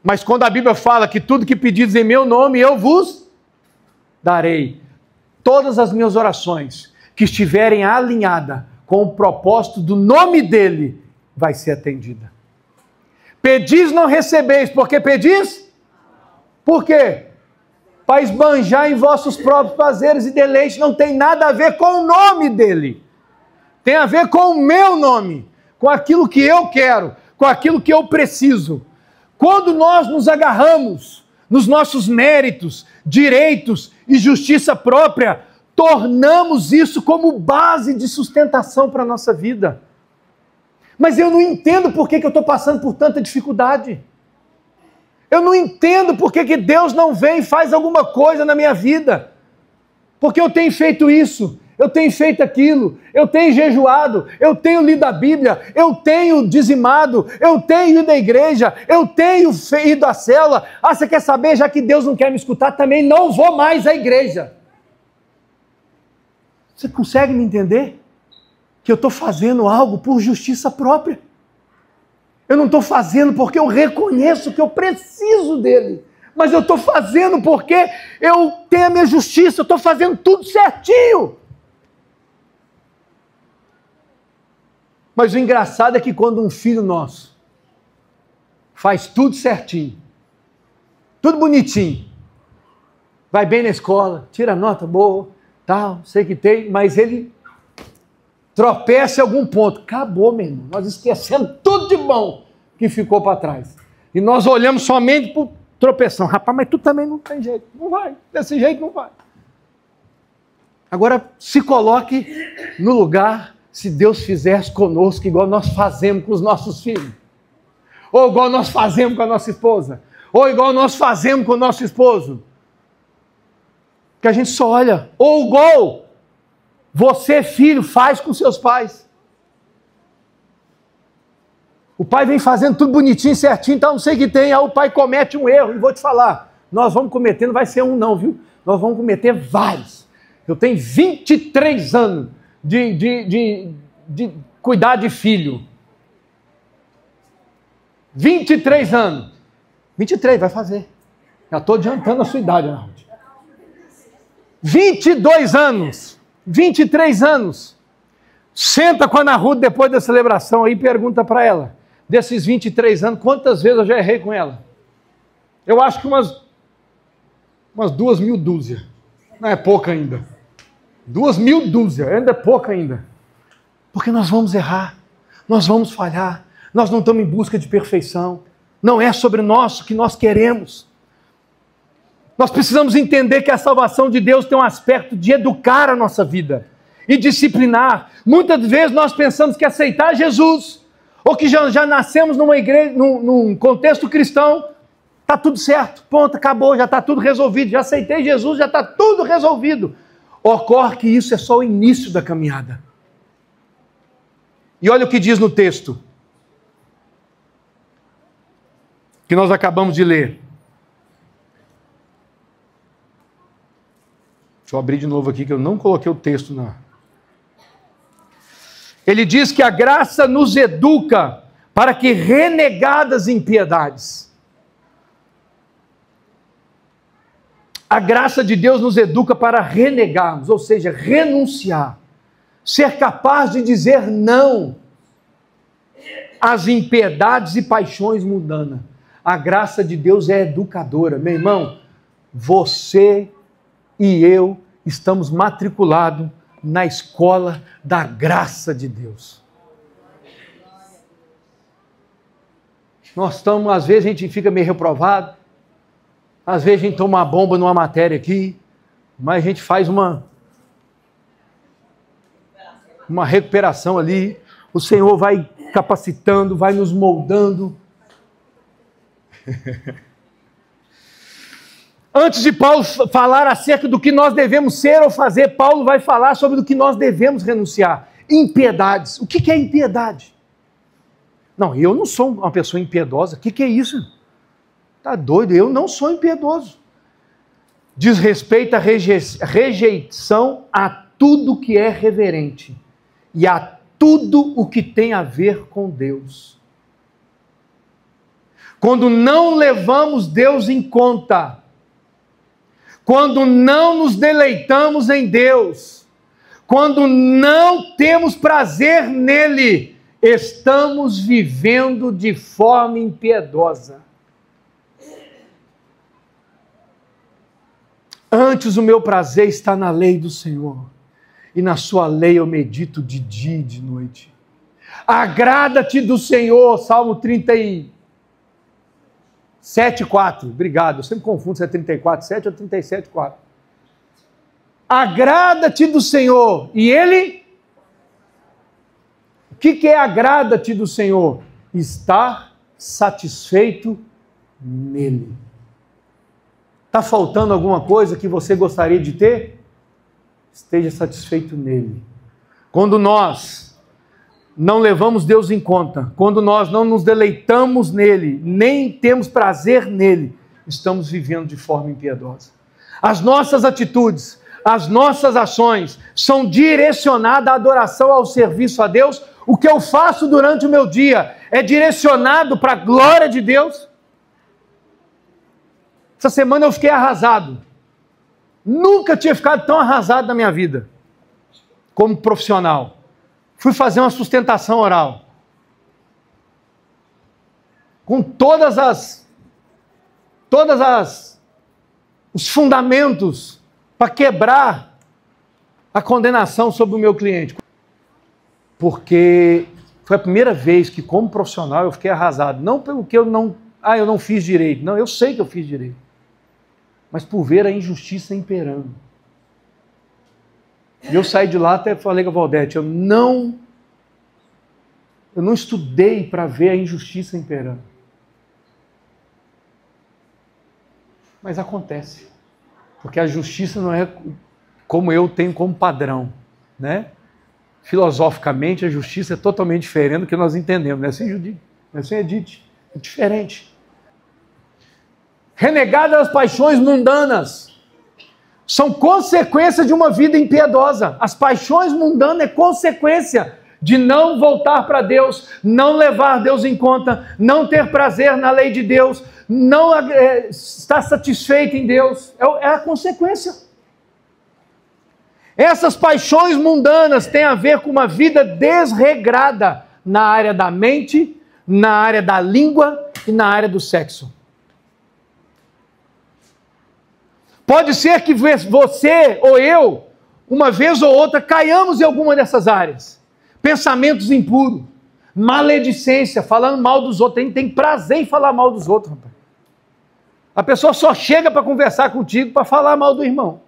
Mas quando a Bíblia fala que tudo que pedis em meu nome, eu vos darei. Todas as minhas orações que estiverem alinhadas com o propósito do nome dEle, vai ser atendida. Pedis não recebeis, porque pedis? Por quê? Para esbanjar em vossos próprios prazeres e deleites, não tem nada a ver com o nome dEle. Tem a ver com o meu nome, com aquilo que eu quero, com aquilo que eu preciso. Quando nós nos agarramos nos nossos méritos, direitos e justiça própria, tornamos isso como base de sustentação para a nossa vida. Mas eu não entendo por que eu estou passando por tanta dificuldade. Eu não entendo por que Deus não vem e faz alguma coisa na minha vida. Porque eu tenho feito isso, eu tenho feito aquilo, eu tenho jejuado, eu tenho lido a Bíblia, eu tenho dizimado, eu tenho ido à igreja, eu tenho ido à célula. Ah, você quer saber? Já que Deus não quer me escutar, também não vou mais à igreja. Você consegue me entender? Que eu estou fazendo algo por justiça própria. Eu não estou fazendo porque eu reconheço que eu preciso dele. Mas eu estou fazendo porque eu tenho a minha justiça, eu estou fazendo tudo certinho. Mas o engraçado é que quando um filho nosso faz tudo certinho, tudo bonitinho, vai bem na escola, tira nota boa, tal, sei que tem, mas ele tropeça em algum ponto. Acabou, meu irmão. Nós esquecemos tudo de bom que ficou para trás. E nós olhamos somente para o tropeção. Rapaz, mas tu também não tem jeito. Não vai. Desse jeito não vai. Agora, se coloque no lugar se Deus fizesse conosco igual nós fazemos com os nossos filhos. Ou igual nós fazemos com a nossa esposa. Ou igual nós fazemos com o nosso esposo. Que a gente só olha. Ou igual você, filho, faz com seus pais. O pai vem fazendo tudo bonitinho, certinho, então não sei o que tem, aí o pai comete um erro, e vou te falar, nós vamos cometer, não vai ser um não, viu? Nós vamos cometer vários. Eu tenho 23 anos de cuidar de filho. 23 anos. 23, vai fazer. Já estou adiantando a sua idade, Arnaldo. 22 anos. 23 anos. Senta com a Ana Ruth depois da celebração aí e pergunta para ela, desses 23 anos, quantas vezes eu já errei com ela? Eu acho que umas 2.000 dúzias. Não é pouca ainda. 2.000 dúzias, ainda é pouca ainda. Porque nós vamos errar, nós vamos falhar, nós não estamos em busca de perfeição. Não é sobre nós o que nós queremos. Nós precisamos entender que a salvação de Deus tem um aspecto de educar a nossa vida e disciplinar. Muitas vezes nós pensamos que aceitar Jesus, ou que já nascemos numa igreja, num contexto cristão, está tudo certo, ponto, acabou, já está tudo resolvido, já aceitei Jesus, já está tudo resolvido. Ocorre que isso é só o início da caminhada. E olha o que diz no texto que nós acabamos de ler. Deixa eu abrir de novo aqui, que eu não coloquei o texto na... Ele diz que a graça nos educa para que renegadas impiedades. A graça de Deus nos educa para renegarmos, ou seja, renunciar. Ser capaz de dizer não às impiedades e paixões mundanas. A graça de Deus é educadora. Meu irmão, você e eu estamos matriculados na escola da graça de Deus. Nós estamos, às vezes a gente fica meio reprovado, às vezes a gente toma uma bomba numa matéria aqui, mas a gente faz uma uma recuperação ali. O Senhor vai capacitando, vai nos moldando. Antes de Paulo falar acerca do que nós devemos ser ou fazer, Paulo vai falar sobre o que nós devemos renunciar. Impiedades. O que é impiedade? Não, eu não sou uma pessoa impiedosa. O que é isso? Está doido? Eu não sou impiedoso. Diz respeito à rejeição a tudo que é reverente e a tudo o que tem a ver com Deus. Quando não levamos Deus em conta, quando não nos deleitamos em Deus, quando não temos prazer nele, estamos vivendo de forma impiedosa. Antes o meu prazer está na lei do Senhor, e na sua lei eu medito de dia e de noite. Agrada-te do Senhor, Salmo 37:4. Obrigado, eu sempre confundo se é 34:7 ou 37:4. Agrada-te do Senhor, e Ele... O que é agrada-te do Senhor? Estar satisfeito nele. Está faltando alguma coisa que você gostaria de ter? Esteja satisfeito nele. Quando nós não levamos Deus em conta, quando nós não nos deleitamos nele, nem temos prazer nele, estamos vivendo de forma impiedosa. As nossas atitudes, as nossas ações são direcionadas à adoração, ao serviço a Deus. O que eu faço durante o meu dia é direcionado para a glória de Deus? Essa semana eu fiquei arrasado. Nunca tinha ficado tão arrasado na minha vida, como profissional. Fui fazer uma sustentação oral. Com os fundamentos para quebrar a condenação sobre o meu cliente. Porque foi a primeira vez que, como profissional, eu fiquei arrasado. Não pelo que eu não fiz direito. Não, eu sei que eu fiz direito. Mas por ver a injustiça imperando. E eu saí de lá, até falei com a Valdete, eu não estudei para ver a injustiça imperando. Mas acontece. Porque a justiça não é como eu tenho como padrão, né? Filosoficamente, a justiça é totalmente diferente do que nós entendemos. Não é assim, Judite? Não é assim, Edith? É diferente. Renegada das paixões mundanas são consequência de uma vida impiedosa. As paixões mundanas é consequência de não voltar para Deus, não levar Deus em conta, não ter prazer na lei de Deus, não estar satisfeito em Deus. É a consequência. Essas paixões mundanas têm a ver com uma vida desregrada na área da mente, na área da língua e na área do sexo. Pode ser que você ou eu, uma vez ou outra, caiamos em alguma dessas áreas. Pensamentos impuros, maledicência, falando mal dos outros. Tem prazer em falar mal dos outros, rapaz. A pessoa só chega para conversar contigo para falar mal do irmão.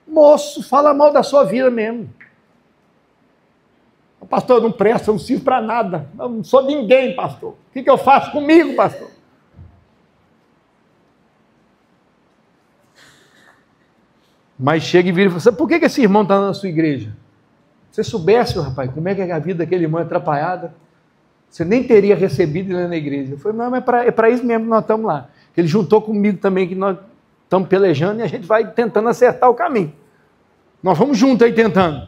Moço, fala mal da sua vida mesmo. Pastor, eu não presto, eu não sirvo para nada. Eu não sou ninguém, pastor. O que eu faço comigo, pastor? Mas chega e vira e fala, por que esse irmão está na sua igreja? Se você soubesse, rapaz, como é que a vida daquele irmão é atrapalhada, você nem teria recebido ele na igreja. Eu falei, não, mas é para isso mesmo que nós estamos lá. Ele juntou comigo também, que nós estamos pelejando e a gente vai tentando acertar o caminho. Nós vamos juntos aí tentando.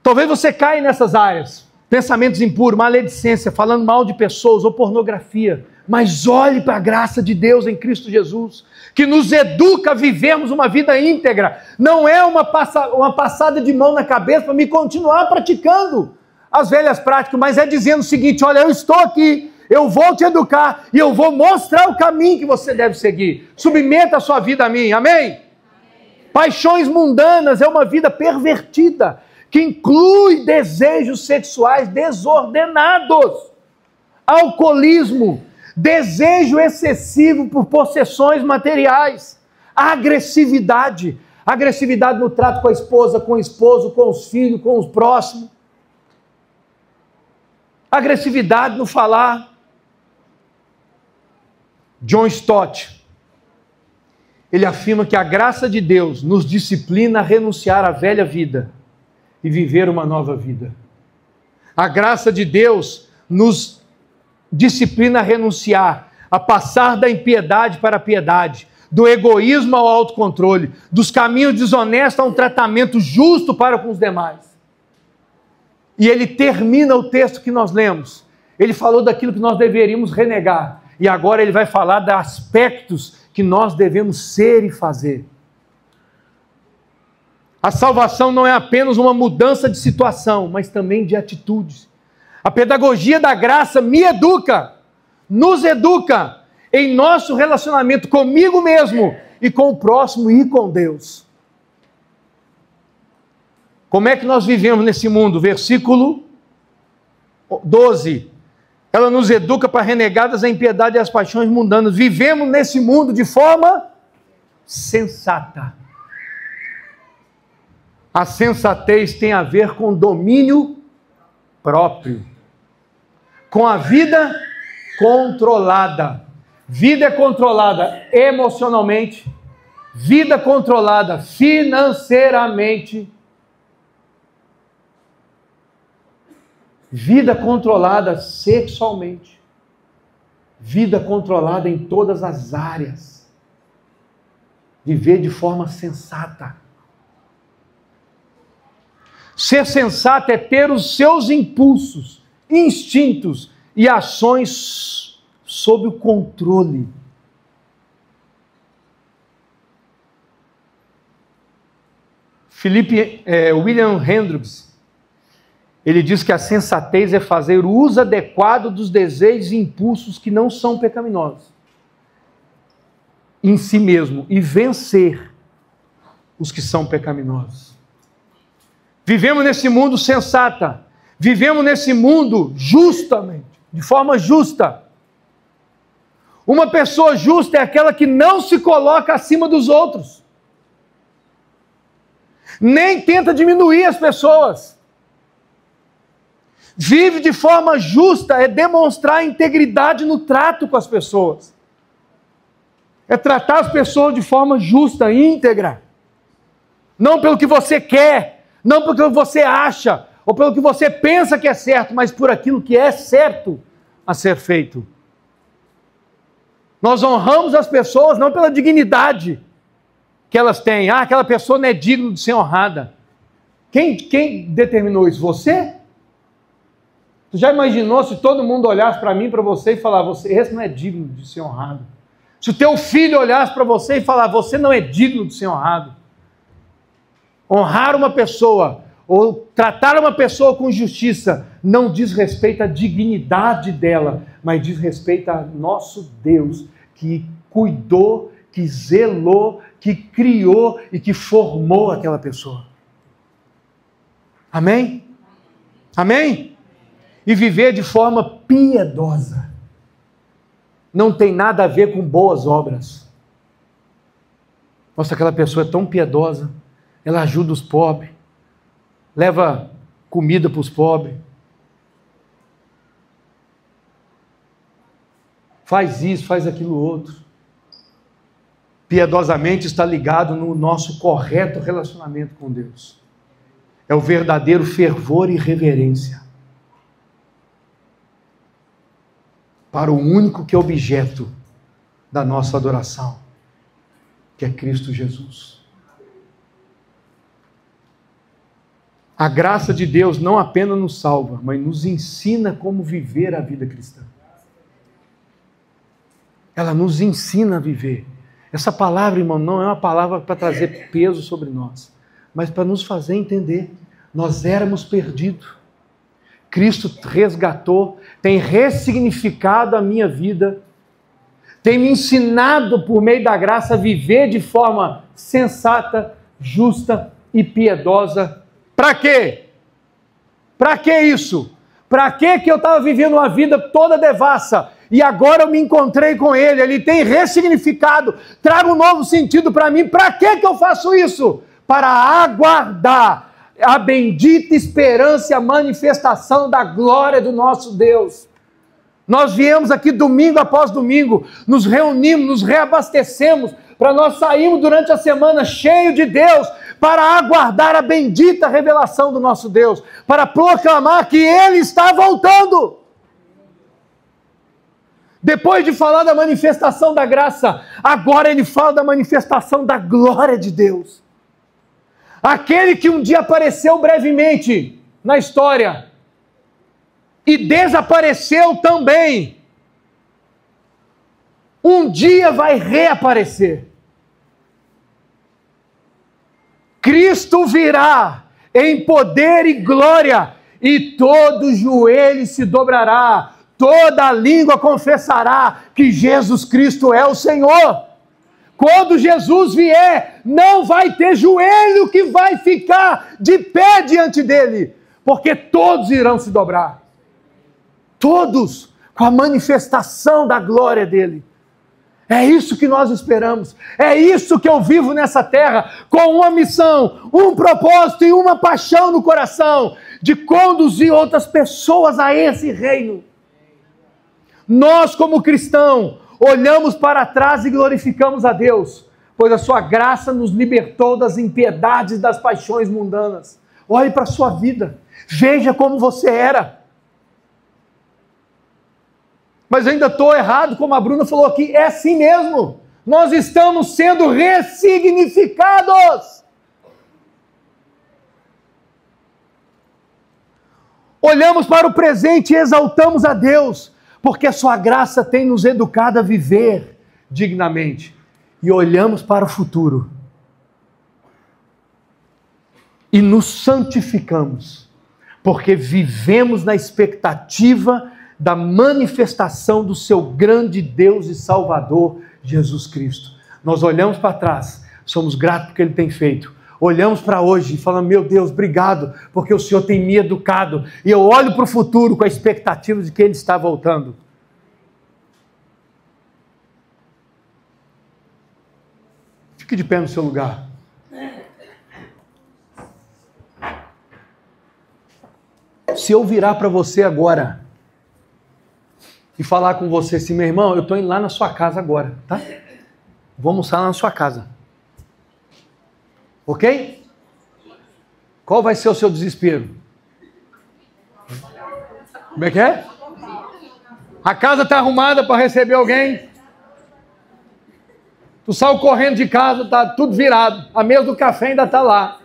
Talvez você caia nessas áreas. Pensamentos impuros, maledicência, falando mal de pessoas ou pornografia. Mas olhe para a graça de Deus em Cristo Jesus, que nos educa a vivermos uma vida íntegra. Não é uma passada de mão na cabeça para me continuar praticando as velhas práticas, mas é dizendo o seguinte, olha, eu estou aqui, eu vou te educar e eu vou mostrar o caminho que você deve seguir. Submeta a sua vida a mim, amém? Paixões mundanas é uma vida pervertida, que inclui desejos sexuais desordenados, alcoolismo, desejo excessivo por possessões materiais, agressividade, agressividade no trato com a esposa, com o esposo, com os filhos, com os próximos, agressividade no falar. John Stott, ele afirma que a graça de Deus nos disciplina a renunciar à velha vida e viver uma nova vida. A graça de Deus nos disciplina a renunciar, a passar da impiedade para a piedade, do egoísmo ao autocontrole, dos caminhos desonestos a um tratamento justo para com os demais. E ele termina o texto que nós lemos. Ele falou daquilo que nós deveríamos renegar. E agora ele vai falar de aspectos que nós devemos ser e fazer. A salvação não é apenas uma mudança de situação, mas também de atitudes. A pedagogia da graça me educa, nos educa em nosso relacionamento comigo mesmo e com o próximo e com Deus. Como é que nós vivemos nesse mundo? Versículo 12. Ela nos educa para renegadas a impiedade e as paixões mundanas. Vivemos nesse mundo de forma sensata. A sensatez tem a ver com domínio próprio, com a vida controlada. Vida é controlada emocionalmente, vida controlada financeiramente, vida controlada sexualmente, vida controlada em todas as áreas. Viver de forma sensata. Ser sensato é ter os seus impulsos, instintos e ações sob o controle. William Hendricks, ele diz que a sensatez é fazer o uso adequado dos desejos e impulsos que não são pecaminosos em si mesmo e vencer os que são pecaminosos. Vivemos nesse mundo sensata, vivemos nesse mundo justamente, de forma justa. Uma pessoa justa é aquela que não se coloca acima dos outros, nem tenta diminuir as pessoas. Vive de forma justa é demonstrar integridade no trato com as pessoas, é tratar as pessoas de forma justa, íntegra, não pelo que você quer, não pelo que você acha, ou pelo que você pensa que é certo, mas por aquilo que é certo a ser feito. Nós honramos as pessoas não pela dignidade que elas têm. Ah, aquela pessoa não é digna de ser honrada. Quem determinou isso? Você? Tu já imaginou se todo mundo olhasse para mim, para você e falar, esse não é digno de ser honrado? Se o teu filho olhasse para você e falar, você não é digno de ser honrado? Honrar uma pessoa, ou tratar uma pessoa com justiça, não diz respeito à dignidade dela, mas diz respeito a nosso Deus, que cuidou, que zelou, que criou e que formou aquela pessoa. Amém? Amém? E viver de forma piedosa não tem nada a ver com boas obras. Nossa, aquela pessoa é tão piedosa, ela ajuda os pobres, leva comida para os pobres, faz isso, faz aquilo outro. Piedosamente está ligado no nosso correto relacionamento com Deus. É o verdadeiro fervor e reverência para o único que é objeto da nossa adoração, que é Cristo Jesus. A graça de Deus não apenas nos salva, mas nos ensina como viver a vida cristã. Ela nos ensina a viver. Essa palavra, irmão, não é uma palavra para trazer peso sobre nós, mas para nos fazer entender. Nós éramos perdidos. Cristo resgatou, tem ressignificado a minha vida, tem me ensinado por meio da graça a viver de forma sensata, justa e piedosa. Para quê? Para que isso? Para que eu estava vivendo uma vida toda devassa e agora eu me encontrei com Ele tem ressignificado, traga um novo sentido para mim. Para que eu faço isso? Para aguardar a bendita esperança e a manifestação da glória do nosso Deus. Nós viemos aqui domingo após domingo, nos reunimos, nos reabastecemos, para nós sairmos durante a semana cheio de Deus, para aguardar a bendita revelação do nosso Deus, para proclamar que Ele está voltando. Depois de falar da manifestação da graça, agora Ele fala da manifestação da glória de Deus. Aquele que um dia apareceu brevemente na história e desapareceu também, um dia vai reaparecer. Cristo virá em poder e glória, e todo joelho se dobrará, toda língua confessará que Jesus Cristo é o Senhor. Quando Jesus vier, não vai ter joelho que vai ficar de pé diante dele, porque todos irão se dobrar. Todos, com a manifestação da glória dele. É isso que nós esperamos. É isso que eu vivo nessa terra, com uma missão, um propósito e uma paixão no coração, de conduzir outras pessoas a esse reino. Nós, como cristãos, olhamos para trás e glorificamos a Deus, pois a sua graça nos libertou das impiedades das paixões mundanas. Olhe para a sua vida, veja como você era. Mas ainda estou errado, como a Bruna falou aqui, é assim mesmo. Nós estamos sendo ressignificados. Olhamos para o presente e exaltamos a Deus, porque a sua graça tem nos educado a viver dignamente. E olhamos para o futuro e nos santificamos, porque vivemos na expectativa da manifestação do seu grande Deus e Salvador, Jesus Cristo. Nós olhamos para trás, somos gratos porque Ele tem feito. Olhamos para hoje e falamos, meu Deus, obrigado, porque o Senhor tem me educado. E eu olho para o futuro com a expectativa de que Ele está voltando. Fique de pé no seu lugar. Se eu virar para você agora e falar com você assim, meu irmão, eu estou indo lá na sua casa agora, tá? Vou almoçar lá na sua casa. Ok? Qual vai ser o seu desespero? Como é que é? A casa está arrumada para receber alguém. Tu saiu correndo de casa, está tudo virado. A mesa do café ainda está lá.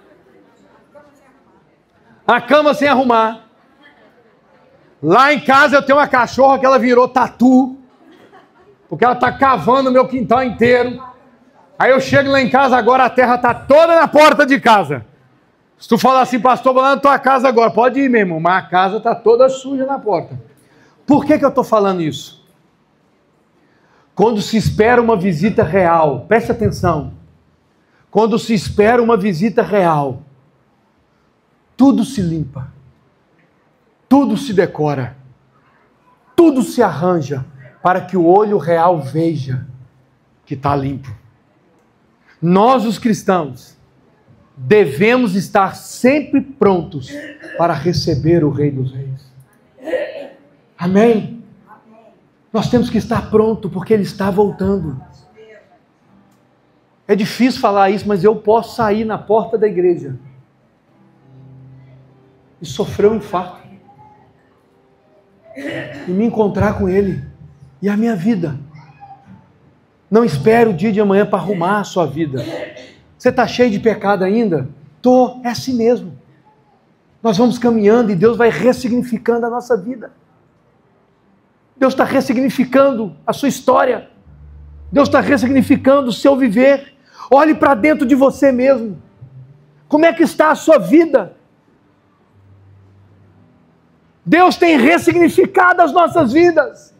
A cama sem arrumar. Lá em casa eu tenho uma cachorra que ela virou tatu, porque ela está cavando o meu quintal inteiro. Aí eu chego lá em casa agora, a terra está toda na porta de casa. Se tu falar assim, pastor, vou lá na tua casa agora, pode ir, meu irmão, mas a casa está toda suja na porta. Por que eu estou falando isso? Quando se espera uma visita real, preste atenção, quando se espera uma visita real, tudo se limpa. Tudo se decora, tudo se arranja para que o olho real veja que está limpo. Nós, os cristãos, devemos estar sempre prontos para receber o Rei dos Reis. Amém? Nós temos que estar prontos porque Ele está voltando. É difícil falar isso, mas eu posso sair na porta da igreja e sofrer um infarto e me encontrar com Ele e a minha vida. Não espere o dia de amanhã para arrumar a sua vida. Você está cheio de pecado ainda? Tô, é assim mesmo. Nós vamos caminhando e Deus vai ressignificando a nossa vida. Deus está ressignificando a sua história. Deus está ressignificando o seu viver. Olhe para dentro de você mesmo. Como é que está a sua vida? Deus tem ressignificado as nossas vidas.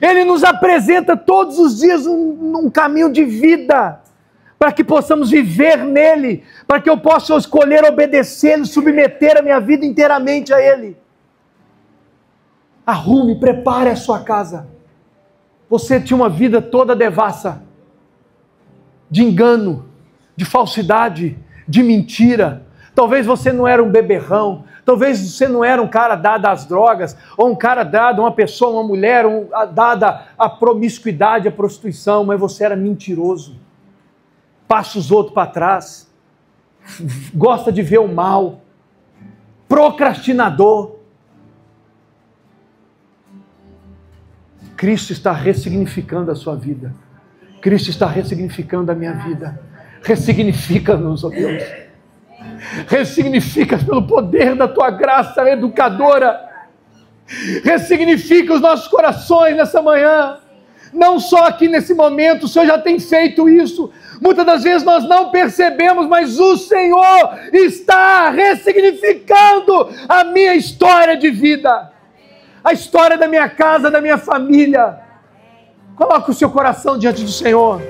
Ele nos apresenta todos os dias um caminho de vida, para que possamos viver nele, para que eu possa escolher obedecê-lo, submeter a minha vida inteiramente a Ele. Arrume, prepare a sua casa. Você tinha uma vida toda devassa, de engano, de falsidade, de mentira. Talvez você não era um beberrão, talvez você não era um cara dado às drogas, ou um cara dado a uma pessoa, uma mulher, dada à promiscuidade, à prostituição, mas você era mentiroso. Passa os outros para trás, gosta de ver o mal, procrastinador. Cristo está ressignificando a sua vida. Cristo está ressignificando a minha vida. Ressignifica-nos, ó Deus. Ressignifica pelo poder da tua graça educadora. Ressignifica os nossos corações nessa manhã. Não só aqui nesse momento, o Senhor já tem feito isso. Muitas das vezes nós não percebemos, mas o Senhor está ressignificando a minha história de vida. A história da minha casa, da minha família. Coloque o seu coração diante do Senhor.